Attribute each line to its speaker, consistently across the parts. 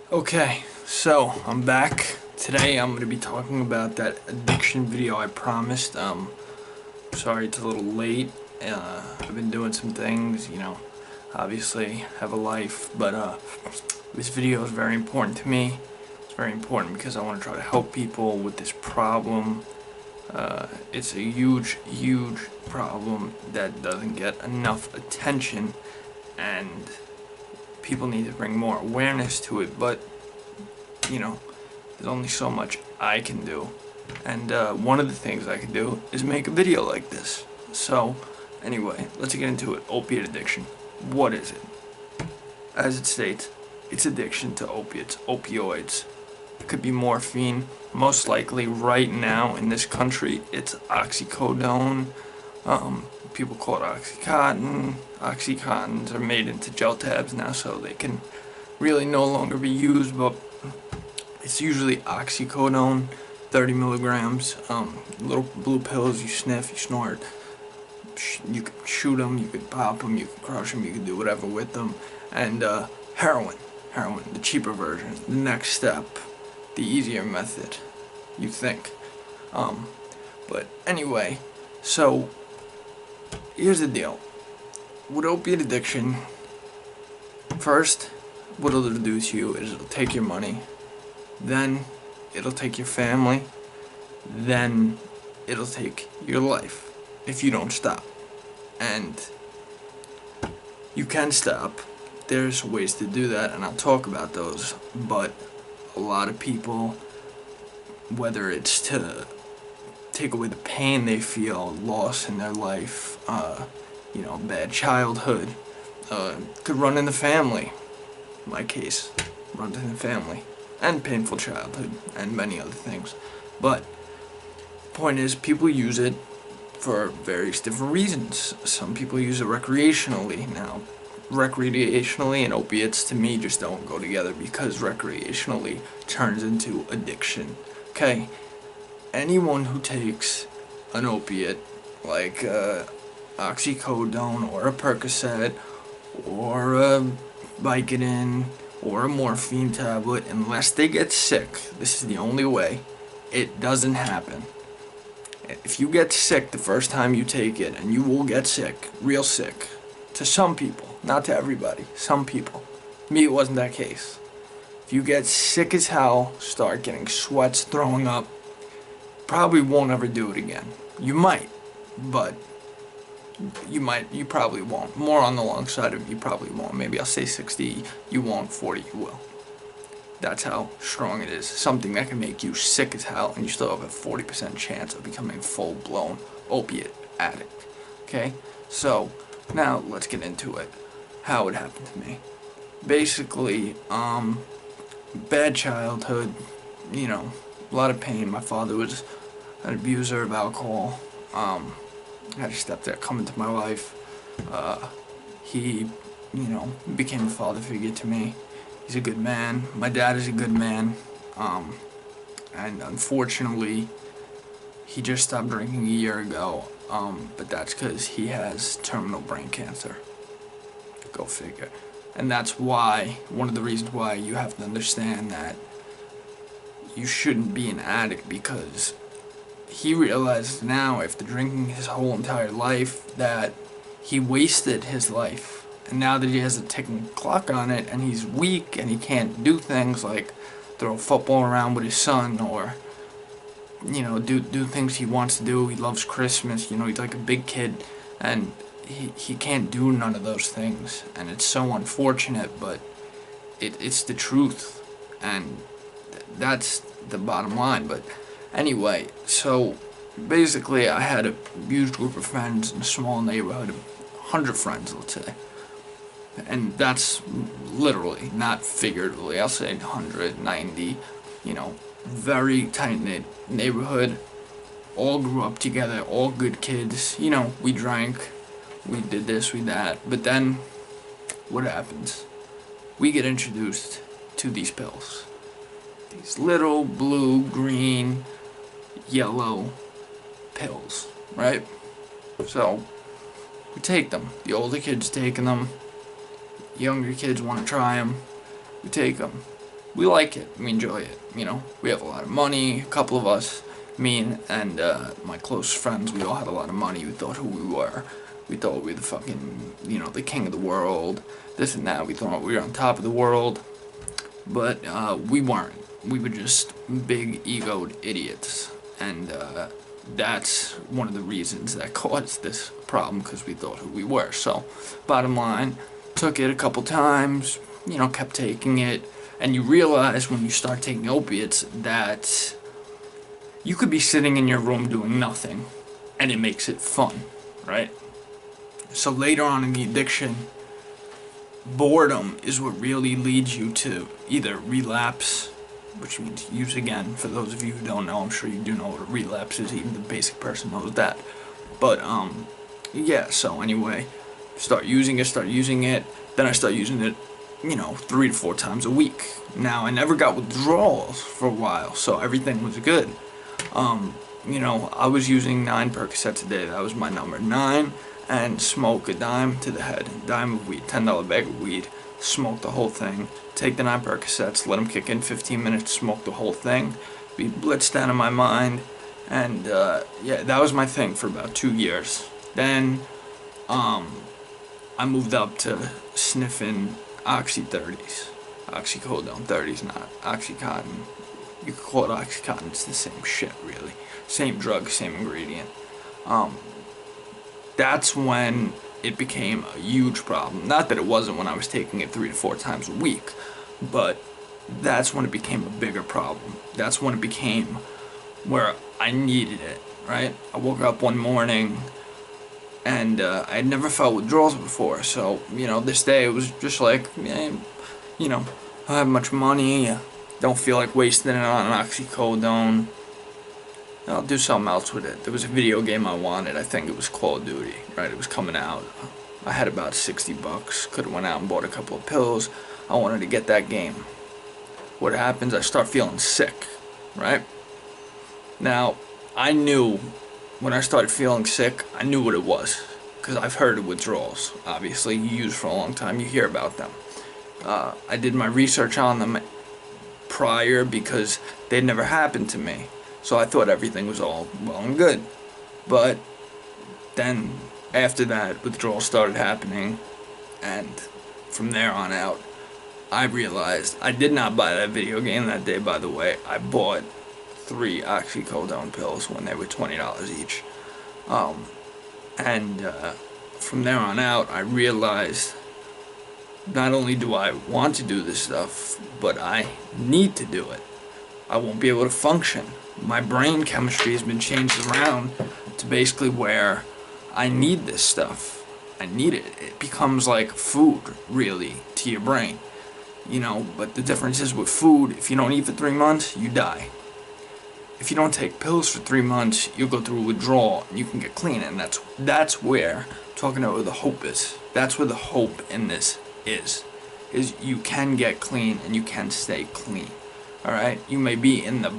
Speaker 1: Okay, so I'm back. Today I'm going to be talking about that addiction video I promised. Sorry it's a little late. I've been doing some things, obviously have a life, but this video is very important to me. It's very important because I want to try to help people with this problem. It's a huge, huge problem that doesn't get enough attention, and people need to bring more awareness to it, but there's only so much I can do, and one of the things I can do is make a video like this. So anyway, let's get into it. Opiate addiction. What is it? As it states, it's addiction to opiates, opioids. It could be morphine. Most likely right now in this country it's oxycodone. People call it Oxycontin. Oxycontins are made into gel tabs now, so they can really no longer be used, but it's usually oxycodone, 30 milligrams, little blue pills you sniff, you snort. You could shoot them, you could pop them, you could crush them, you could do whatever with them. And heroin, the cheaper version, the next step, the easier method, you think. But anyway, so here's the deal. With opiate addiction, first, what it'll do to you is it'll take your money, then it'll take your family, then it'll take your life if you don't stop. And you can stop. There's ways to do that, and I'll talk about those, but a lot of people, whether it's to take away the pain they feel, loss in their life, bad childhood, could run in the family. In my case, runs in the family, and painful childhood, and many other things. But the point is, people use it for various different reasons. Some people use it recreationally. Now, recreationally and opiates to me just don't go together, because recreationally turns into addiction. Okay? Anyone who takes an opiate like oxycodone or a Percocet or a Vicodin or a morphine tablet, unless they get sick, this is the only way, it doesn't happen. If you get sick the first time you take it, and you will get sick, real sick, to some people, not to everybody, some people. Me, it wasn't that case. If you get sick as hell, start getting sweats, throwing up, probably won't ever do it again. You might, but you probably won't. More on the long side of you probably won't. Maybe I'll say 60, you won't, 40, you will. That's how strong it is. Something that can make you sick as hell, and you still have a 40% chance of becoming a full-blown opiate addict. Okay? So, now let's get into it. How it happened to me. Basically, bad childhood, a lot of pain. My father was an abuser of alcohol. I had a stepdad come into my life. He, became a father figure to me. He's a good man. My dad is a good man. And unfortunately, he just stopped drinking a year ago. But that's because he has terminal brain cancer. Go figure. And that's why, one of the reasons why you have to understand that you shouldn't be an addict, because he realizes now, after drinking his whole entire life, that he wasted his life. And now that he has a ticking clock on it, and he's weak, and he can't do things like throw a football around with his son, or do things he wants to do. He loves Christmas, he's like a big kid, and he can't do none of those things. And it's so unfortunate, but it's the truth, and that's the bottom line. But anyway, so basically I had a huge group of friends in a small neighborhood, 100 friends, let's say. And that's literally, not figuratively. I'll say 190, very tight-knit neighborhood. All grew up together, all good kids. We drank, we did this, we that. But then, what happens? We get introduced to these pills. These little blue, green, yellow pills, right? So, we take them. The older kids taking them. Younger kids want to try them. We take them. we like it, we enjoy it, you know. We have a lot of money, a couple of us, me and my close friends, we all had a lot of money. We thought who we were. We thought we were the fucking, you know, the king of the world, this and that. We thought we were on top of the world, but we weren't. We were just big egoed idiots, and that's one of the reasons that caused this problem, because we thought who we were. So, bottom line, took it a couple times, you know, kept taking it, and you realize when you start taking opiates that you could be sitting in your room doing nothing, and it makes it fun, right? So later on in the addiction, boredom is what really leads you to either relapse, which means use again. For those of you who don't know, I'm sure you do know what a relapse is. Even the basic person knows that. But yeah. So anyway, start using it. Then I start using it, you know, 3 to 4 times a week. Now I never got withdrawals for a while, so everything was good. You know, I was using 9 Percocets a day. That was my number, 9, and smoke a dime to the head, dime of weed, $10 bag of weed. Smoke the whole thing. Take the 9 Percocets, let them kick in 15 minutes, smoke the whole thing, be blitzed out of my mind, and yeah, that was my thing for about 2 years. Then I moved up to sniffing Oxy 30s, oxycodone 30s, not Oxycontin. You could call it Oxycontin, it's the same shit, really. Same drug, same ingredient. That's when it became a huge problem. Not that it wasn't when I was taking it 3 to 4 times a week, but that's when it became a bigger problem. That's when it became where I needed it, right? I woke up one morning and I had never felt withdrawals before, so, you know, this day it was just like, you know, I don't have much money, don't feel like wasting it on an oxycodone. I'll do something else with it. There was a video game I wanted. I think it was Call of Duty, right? It was coming out. I had about $60. Could have went out and bought a couple of pills. I wanted to get that game. What happens? I start feeling sick, right? Now, I knew when I started feeling sick, I knew what it was, because I've heard of withdrawals. Obviously, you use for a long time. You hear about them. I did my research on them prior because they'd never happened to me. So I thought everything was all well and good. But then after that, withdrawals started happening, and from there on out, I realized I did not buy that video game that day, by the way. I bought 3 oxycodone pills when they were $20 each. From there on out, I realized not only do I want to do this stuff, but I need to do it. I won't be able to function. My brain chemistry has been changed around to basically where I need this stuff. I need it. It becomes like food, really, to your brain. You know, but the difference is with food, if you don't eat for 3 months, you die. If you don't take pills for 3 months, you'll go through a withdrawal and you can get clean. And that's where, talking about where the hope is, that's where the hope in this is you can get clean and you can stay clean. Alright? You may be in the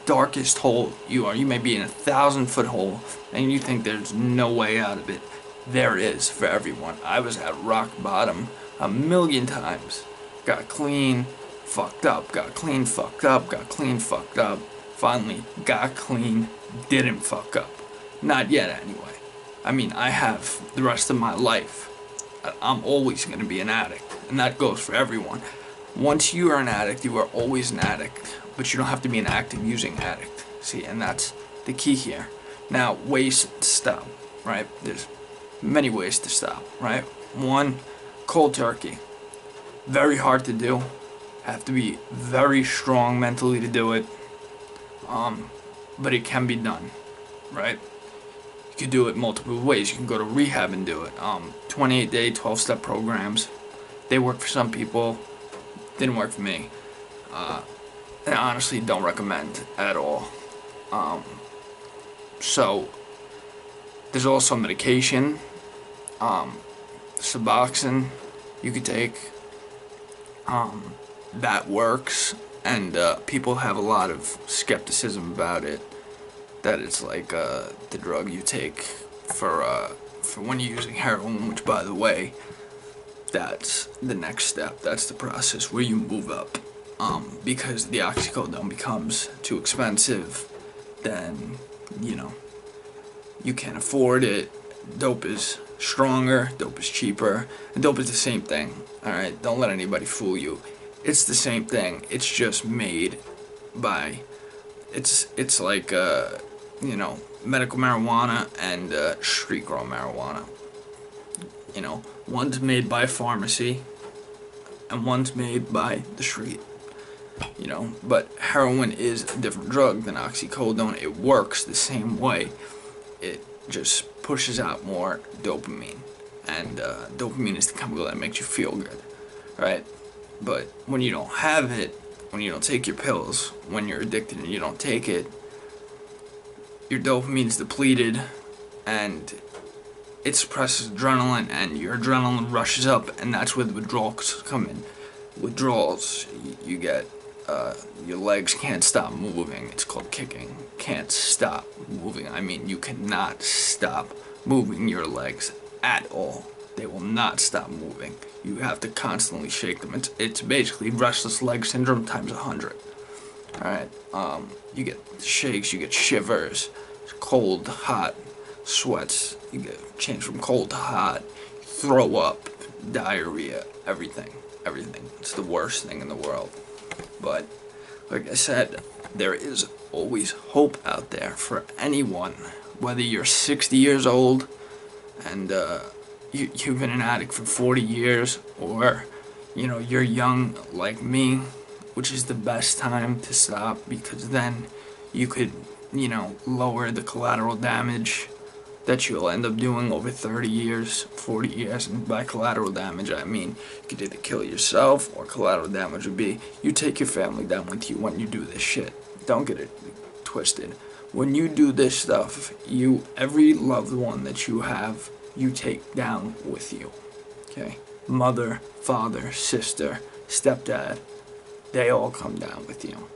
Speaker 1: darkest hole you are. You may be in a 1,000-foot hole and you think there's no way out of it. There is for everyone. I was at rock bottom a million times. Got clean, fucked up, got clean, fucked up, got clean, fucked up. Finally, got clean, didn't fuck up. Not yet, anyway. I mean, I have the rest of my life. I'm always going to be an addict, and that goes for everyone. Once you are an addict, you are always an addict, but you don't have to be an active using addict. See, and that's the key here. Now, ways to stop, right? There's many ways to stop, right? 1, cold turkey. Very hard to do. Have to be very strong mentally to do it. But it can be done, right? You could do it multiple ways. You can go to rehab and do it. 28-day, 12-step programs. They work for some people. Didn't work for me. And I honestly don't recommend at all. So, there's also medication. Suboxone you could take. That works. And people have a lot of skepticism about it, that it's like the drug you take for when you're using heroin, which, by the way, that's the next step. That's the process where you move up. because the oxycodone becomes too expensive, then, you know, you can't afford it. Dope is stronger, dope is cheaper, and dope is the same thing. Alright, don't let anybody fool you. It's the same thing. It's just made by, it's like, you know, medical marijuana and street grown marijuana. You know, one's made by a pharmacy and one's made by the street. You know, but heroin is a different drug than oxycodone. It works the same way. It just pushes out more dopamine, and dopamine is the chemical that makes you feel good, right? But when you don't have it, when you don't take your pills, when you're addicted and you don't take it, your dopamine's depleted, and it suppresses adrenaline, and your adrenaline rushes up, and that's where the withdrawals come in. Withdrawals, you get your legs can't stop moving. It's called kicking. Can't stop moving. I mean, you cannot stop moving your legs at all. They will not stop moving. You have to constantly shake them. It's basically restless leg syndrome times 100. Alright, you get shakes, you get shivers, cold, hot, sweats. You get change from cold to hot, throw up, diarrhea, everything. It's the worst thing in the world. But, like I said, there is always hope out there for anyone. Whether you're 60 years old and you've been an addict for 40 years, or, you know, you're young like me, which is the best time to stop, because then you could, you know, lower the collateral damage that you'll end up doing over 30 years, 40 years. And by collateral damage, I mean you could either kill yourself, or collateral damage would be you take your family down with you when you do this shit. Don't get it twisted. When you do this stuff, every loved one that you have, you take down with you. Okay? Mother, father, sister, stepdad, they all come down with you.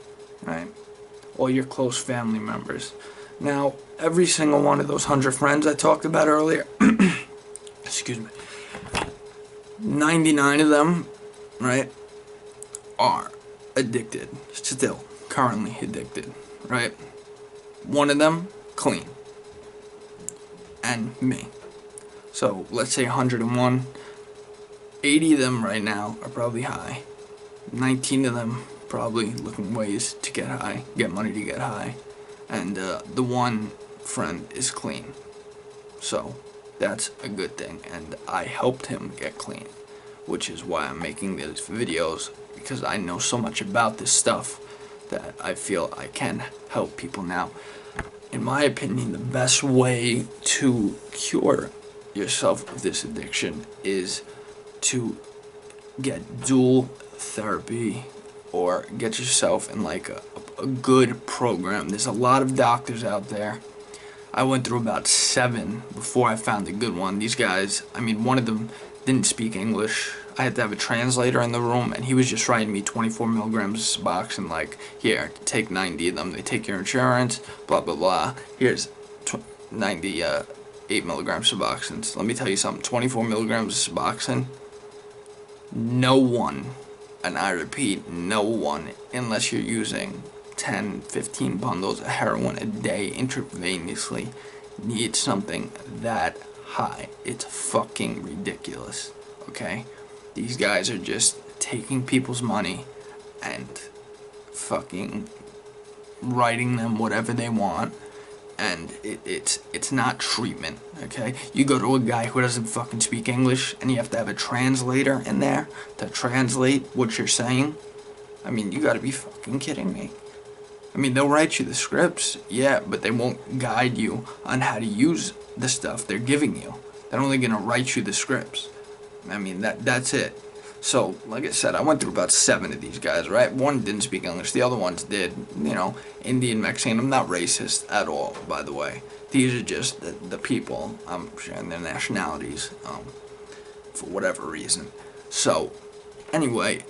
Speaker 1: Right? All your close family members. Now, every single one of those 100 friends I talked about earlier, excuse me, 99 of them, right, are addicted, still, currently addicted, right? One of them, clean, and me. So, let's say 101, 80 of them right now are probably high, 19 of them probably looking ways to get high, get money to get high. And the one friend is clean. So that's a good thing. And I helped him get clean, which is why I'm making these videos, because I know so much about this stuff that I feel I can help people now. In my opinion, the best way to cure yourself of this addiction is to get dual therapy, or get yourself in like a good program. There's a lot of doctors out there. I went through about 7 before I found a good one. These guys, I mean, one of them didn't speak English. I had to have a translator in the room, and he was just writing me 24 milligrams of Suboxone, like, here, take 90 of them. They take your insurance, blah, blah, blah. Here's 98 milligrams of Suboxone. So let me tell you something. 24 milligrams of Suboxone, no one, and I repeat, no one, unless you're using 10, 15 bundles of heroin a day intravenously, needs something that high. It's fucking ridiculous, okay? These guys are just taking people's money and fucking writing them whatever they want, and it's not treatment, okay? You go to a guy who doesn't fucking speak English, and you have to have a translator in there to translate what you're saying. I mean, you gotta be fucking kidding me. I mean, they'll write you the scripts, yeah, but they won't guide you on how to use the stuff they're giving you. They're only gonna write you the scripts. I mean, that's it. So, like I said, I went through about 7 of these guys, right? One didn't speak English, the other ones did. You know, Indian, Mexican. I'm not racist at all, by the way. These are just the people. I'm sharing their nationalities, for whatever reason. So, anyway,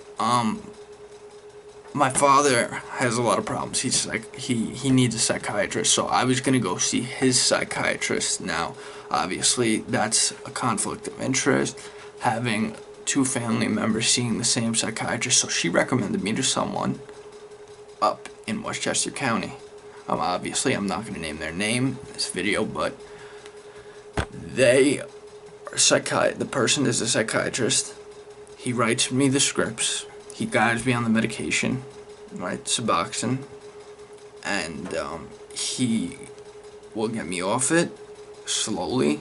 Speaker 1: my father has a lot of problems. He's like, he needs a psychiatrist, so I was gonna go see his psychiatrist. Now, obviously, that's a conflict of interest. Having two family members seeing the same psychiatrist, so she recommended me to someone up in Westchester County. Obviously, I'm not going to name their name in this video, but they are the person is a psychiatrist. He writes me the scripts. He guides me on the medication, right, Suboxone, and he will get me off it slowly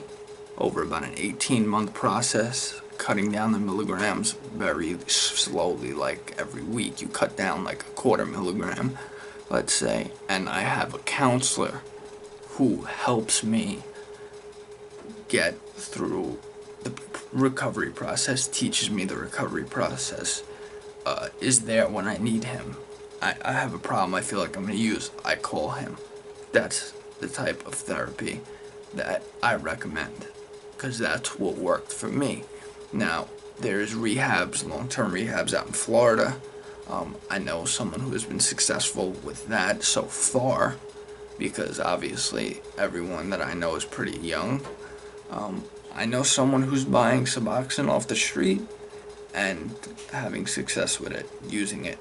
Speaker 1: over about an 18-month process, cutting down the milligrams very slowly, like every week you cut down like a quarter milligram, let's say. And I have a counselor who helps me get through the recovery process, teaches me the recovery process, is there when I need him. I have a problem I feel like I'm going to use, I call him. That's the type of therapy that I recommend, because that's what worked for me. Now, there's rehabs, long-term rehabs out in Florida. I know someone who has been successful with that so far, because obviously everyone that I know is pretty young. I know someone who's buying Suboxone off the street and having success with it, using it.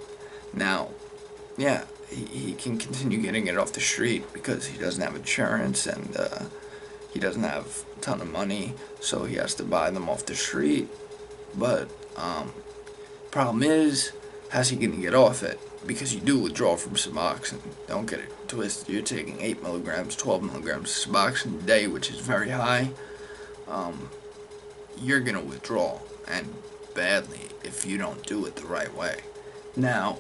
Speaker 1: Now, yeah, he can continue getting it off the street because he doesn't have insurance and he doesn't have a ton of money, so he has to buy them off the street. But problem is, how's he going to get off it? Because you do withdraw from Suboxone. Don't get it twisted. You're taking 8 milligrams, 12 milligrams of Suboxone a day, which is very high. You're going to withdraw, and badly, if you don't do it the right way. Now,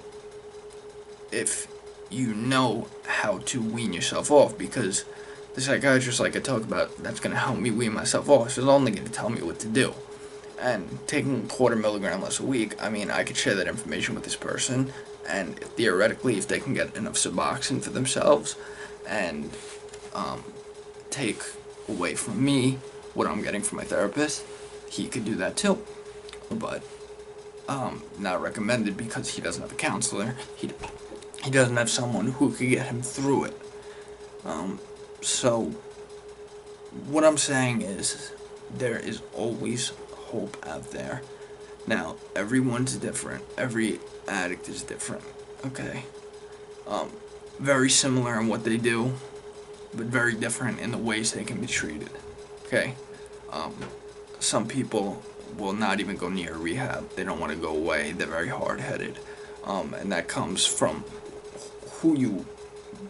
Speaker 1: if you know how to wean yourself off, because the psychiatrist, like I talk about, that's going to help me wean myself off, is only going to tell me what to do. And taking a quarter milligram less a week, I mean, I could share that information with this person, and theoretically, if they can get enough Suboxone for themselves and take away from me what I'm getting from my therapist, he could do that too. But not recommended, because he doesn't have a counselor. He doesn't have someone who could get him through it. So what I'm saying is, there is always hope out there. Now, everyone's different. Every addict is different. Okay. Very similar in what they do, but very different in the ways they can be treated. Okay. Some people will not even go near rehab. They don't want to go away. They're very hard-headed. And that comes from who you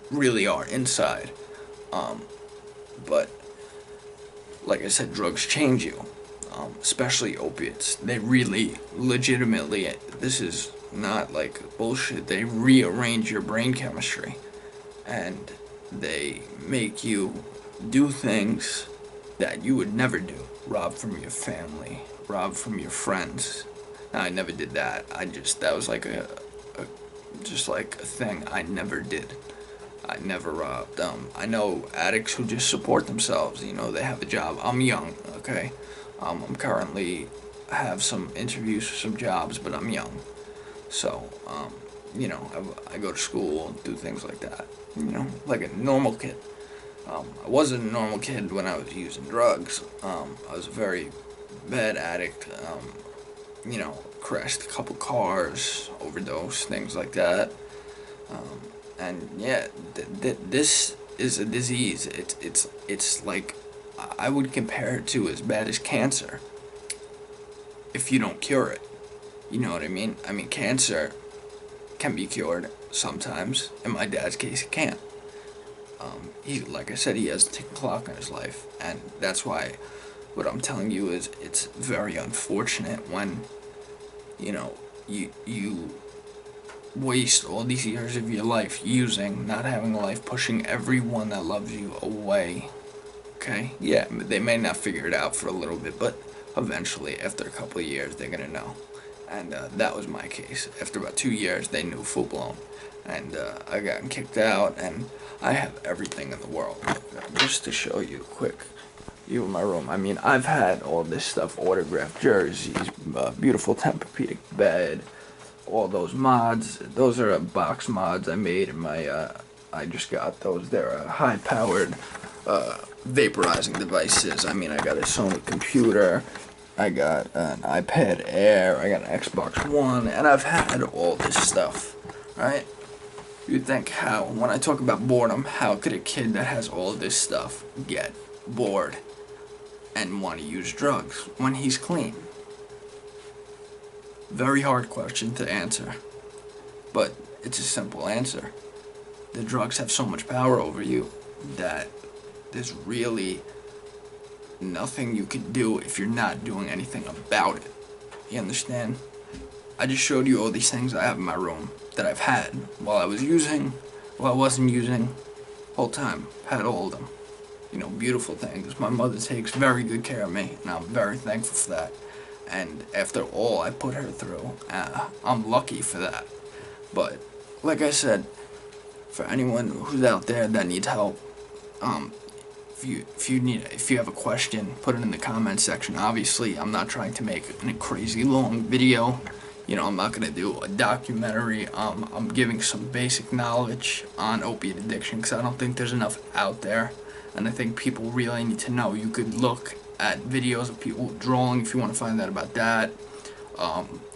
Speaker 1: really are inside. But like I said, drugs change you, especially opiates. They really, legitimately, this is not like bullshit, they rearrange your brain chemistry, and they make you do things that you would never do. Rob from your family, rob from your friends. Now, I never did that. That was like just like a thing I never did. I never robbed. I know addicts who just support themselves. You know, they have a job. I'm young, okay? I'm currently have some interviews for some jobs, but I'm young. So, you know, I go to school, do things like that. You know, like a normal kid. I wasn't a normal kid when I was using drugs. I was a very bad addict. You know, crashed a couple cars, overdose, things like that. And yeah, this is a disease. It's like, I would compare it to as bad as cancer if you don't cure it. You know what I mean? I mean, cancer can be cured sometimes. In my dad's case, it can't. Like I said, he has a ticking clock on his life, and that's why what I'm telling you is it's very unfortunate when, you know, you waste all these years of your life using, not having a life, pushing everyone that loves you away. Okay? Yeah, they may not figure it out for a little bit, but eventually, after a couple of years, they're gonna know. And that was my case. After about 2 years, they knew full blown. And I got kicked out, and I have everything in the world. Just to show you quick, you in my room. I mean, I've had all this stuff, autographed jerseys, beautiful Tempur-Pedic bed, all those mods. Those are box mods I made in my, I just got those. They're high-powered vaporizing devices. I mean, I got a Sony computer, I got an iPad Air, I got an Xbox One, and I've had all this stuff, right? You think how, when I talk about boredom, how could a kid that has all this stuff get bored and want to use drugs when he's clean? Very hard question to answer, but it's a simple answer. The drugs have so much power over you that there's really nothing you can do if you're not doing anything about it. You understand? I just showed you all these things I have in my room that I've had while I was using, while I wasn't using, whole time. Had all of them. You know, beautiful things. My mother takes very good care of me, and I'm very thankful for that. And after all I put her through, I'm lucky for that. But, like I said, for anyone who's out there that needs help, if you have a question, put it in the comments section. Obviously, I'm not trying to make a crazy long video. You know, I'm not gonna do a documentary. I'm giving some basic knowledge on opiate addiction because I don't think there's enough out there, and I think people really need to know. You could look at videos of people withdrawing if you want to find out about that.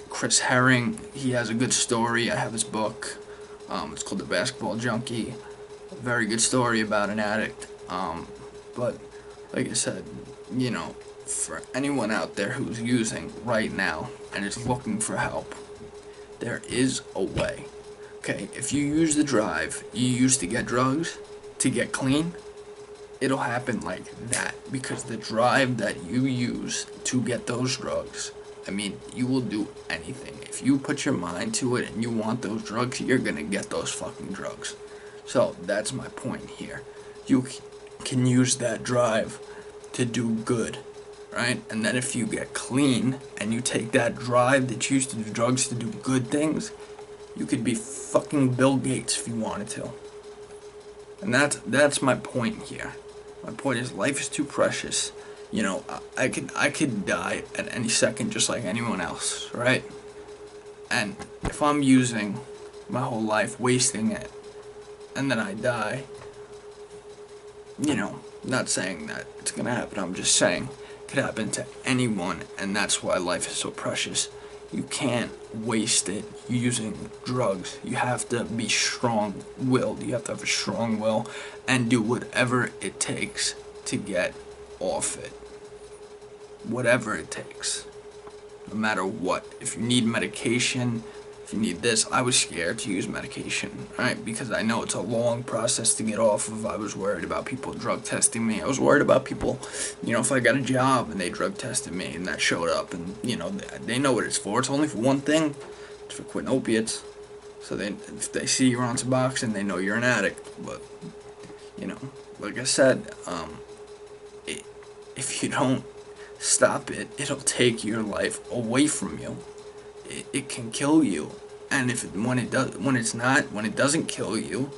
Speaker 1: Chris Herring, he has a good story. I have his book. It's called The Basketball Junkie. A very good story about an addict. But like I said, you know, for anyone out there who's using right now and is looking for help, there is a way. Okay, if you use the drive you use to get drugs, to get clean, it'll happen like that, because the drive that you use to get those drugs, I mean, you will do anything. If you put your mind to it and you want those drugs, you're gonna get those fucking drugs. So that's my point here. You can use that drive to do good, right? And then if you get clean and you take that drive that you used to do drugs to do good things, you could be fucking Bill Gates if you wanted to. And that's my point here. My point is, life is too precious. You know, I could die at any second just like anyone else, right? And if I'm using my whole life, wasting it, and then I die, you know, not saying that it's gonna happen, I'm just saying it could happen to anyone, and that's why life is so precious. You can't waste it using drugs. You have to be strong-willed. You have to have a strong will and do whatever it takes to get off it. Whatever it takes. No matter what. If you need medication, if you need this, I was scared to use medication, right? Because I know it's a long process to get off of. I was worried about people drug testing me. I was worried about people, you know, if I got a job and they drug tested me and that showed up, and, you know, they know what it's for. It's only for one thing. It's for quitting opiates. So if they see you're on Suboxone, they know you're an addict. But, you know, like I said, if you don't stop it, it'll take your life away from you. It can kill you, and when it doesn't kill you,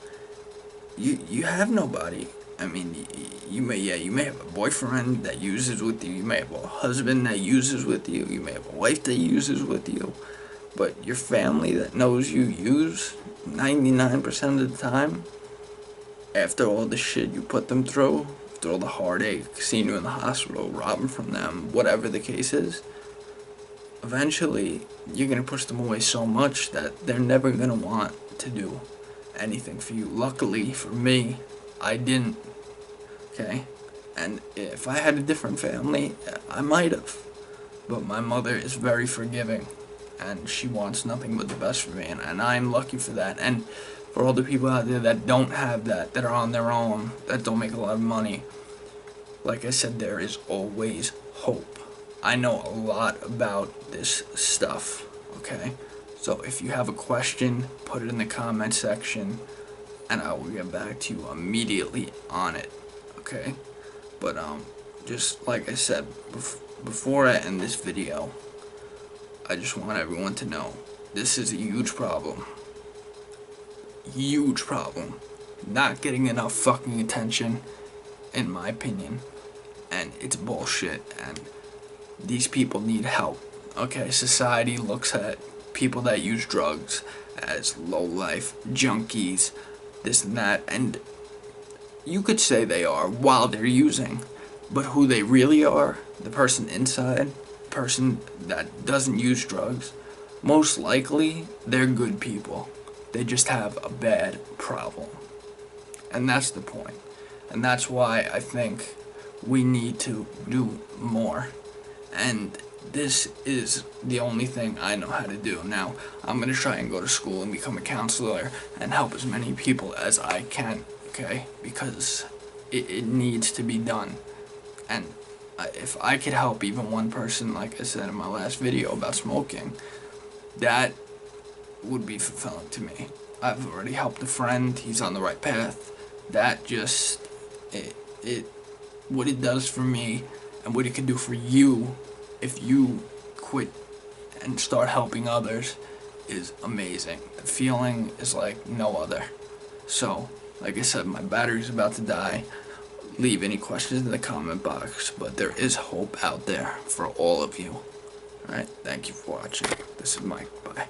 Speaker 1: you have nobody. I mean, you may have a boyfriend that uses with you, you may have a husband that uses with you, you may have a wife that uses with you, but your family that knows you use 99% of the time, after all the shit you put them through, after all the heartache, seeing you in the hospital, robbing from them, whatever the case is, eventually you're going to push them away so much that they're never going to want to do anything for you. Luckily for me, I didn't, okay? And if I had a different family, I might have. But my mother is very forgiving, and she wants nothing but the best for me, and I'm lucky for that. And for all the people out there that don't have that, that are on their own, that don't make a lot of money, like I said, there is always hope. I know a lot about this stuff, okay? So if you have a question, put it in the comment section, and I will get back to you immediately on it, okay? But, just like I said, before I end this video, I just want everyone to know, this is a huge problem. Huge problem. Not getting enough fucking attention, in my opinion, and it's bullshit, and these people need help, okay? Society looks at people that use drugs as low-life junkies, this and that, and you could say they are while they're using, but who they really are, the person inside, person that doesn't use drugs, most likely they're good people. They just have a bad problem. And that's the point. And that's why I think we need to do more. And this is the only thing I know how to do. Now, I'm going to try and go to school and become a counselor and help as many people as I can, okay? Because it needs to be done. And if I could help even one person, like I said in my last video about smoking, that would be fulfilling to me. I've already helped a friend, he's on the right path. That just, what it does for me and what it can do for you if you quit and start helping others is amazing. The feeling is like no other. So, like I said, my battery's about to die. Leave any questions in the comment box, but there is hope out there for all of you. Alright, thank you for watching. This is Mike. Bye.